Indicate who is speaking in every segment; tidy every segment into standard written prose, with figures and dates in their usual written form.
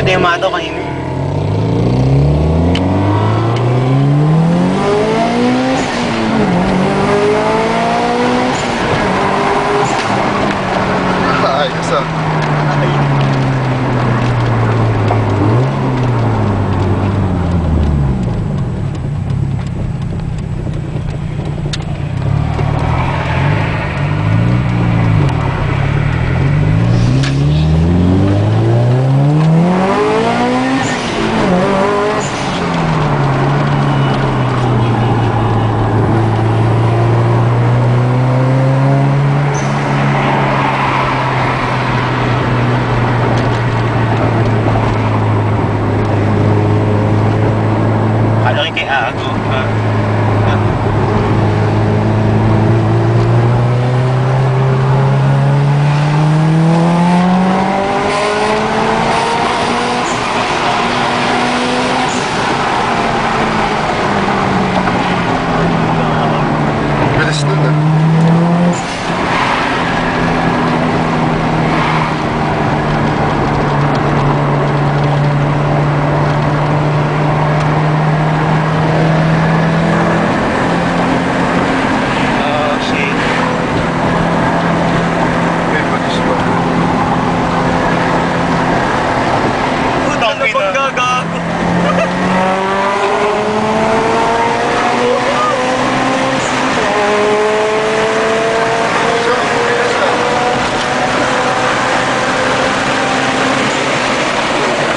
Speaker 1: Ito yung mato kanina.
Speaker 2: Ayos ah.
Speaker 1: Kalaki kay Ago.
Speaker 2: Bilis nun ah.
Speaker 1: Oh, shit.
Speaker 2: May bilis ba?
Speaker 1: Putang ina.
Speaker 3: Gagago.
Speaker 2: So, bilis ah.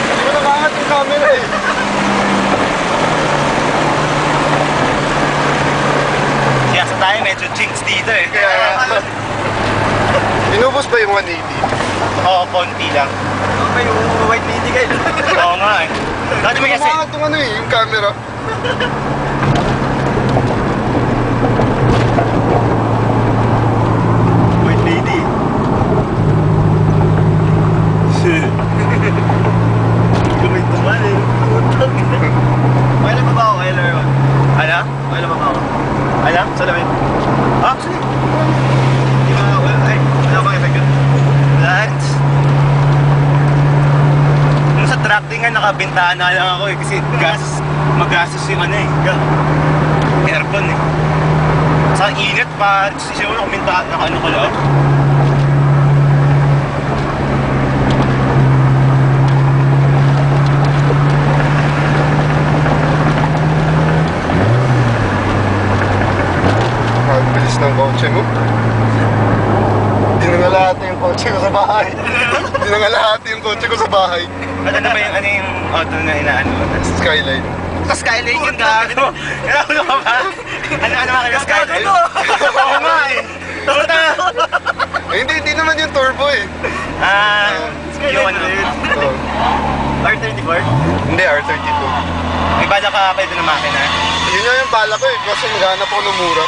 Speaker 2: Hindi mo nakaangat yung camera eh.
Speaker 1: Kaya sa tayo medyo jinx dito eh.
Speaker 2: Kaya, inubos ba yung 180?
Speaker 1: Oo, konti lang.
Speaker 3: May white lady kayo.
Speaker 1: Oo nga eh. Dati
Speaker 2: Hindi
Speaker 1: may
Speaker 2: mo
Speaker 1: kasi...
Speaker 2: nakaangat yung ano eh, yung camera.
Speaker 3: White lady. Gawin naman eh. Kailan pa ba ako? Kailan yun?
Speaker 1: Ano?
Speaker 3: Kailan pa ba ako?
Speaker 1: Ano?
Speaker 3: Salamin.
Speaker 1: Ah, sige.
Speaker 3: Di ba? Wala akong effect yun.
Speaker 1: Lahat. Nung sa truck din nga, nakabintana lang ako eh. Kasi magastos yung ano eh. Aircon eh. Sa init pa, siguro nakabintana, naka-ano ko lang.
Speaker 2: Ang bilis ng kotse mo. Dinangalahati yung kotse ko sa bahay. Dinangalahati yung kotse ko sa bahay.
Speaker 1: Ano na ba yung ano yung auto na inaano?
Speaker 2: Skyline.
Speaker 1: Sa Skyline yung gago. Ano ka ba? Ano ba kayo Skyline? Oo nga eh. Puta!
Speaker 2: Eh, hindi naman yung turbo eh.
Speaker 1: Yung ano?
Speaker 2: Oh.
Speaker 3: R34?
Speaker 2: Hindi, R32.
Speaker 1: May bala ka pa ito ng makina?
Speaker 2: Yun nga yung bala ko eh, kasi maghanap ako ng mura.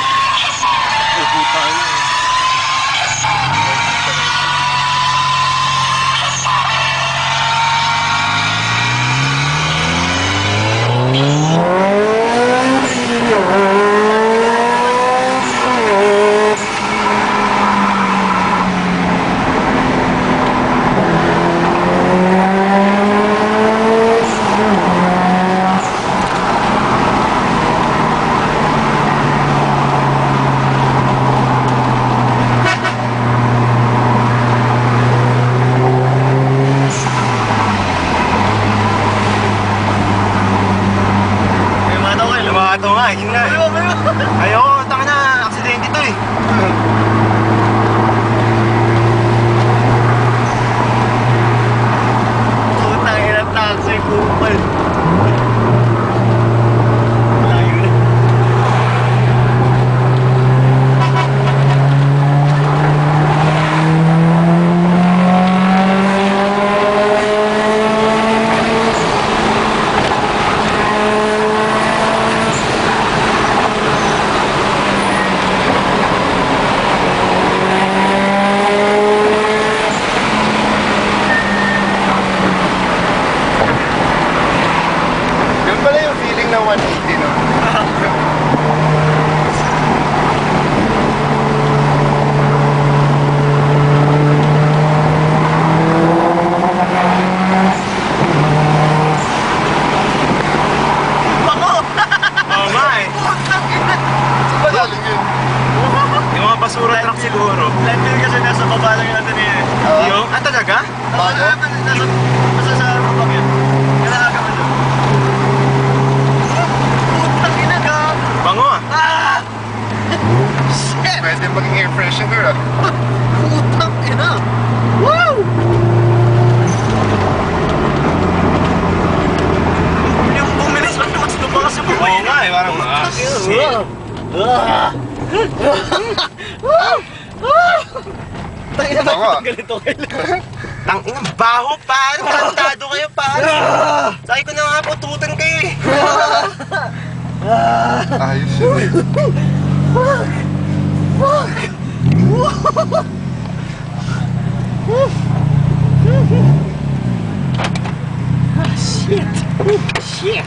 Speaker 1: Tangina ba
Speaker 2: Tama.
Speaker 1: ganito kayo? Tangina, baho pare, tandado kayo pare. Sabi ko na nga pututan kayo eh.
Speaker 2: Ayos yun eh.
Speaker 1: Shit. Shit.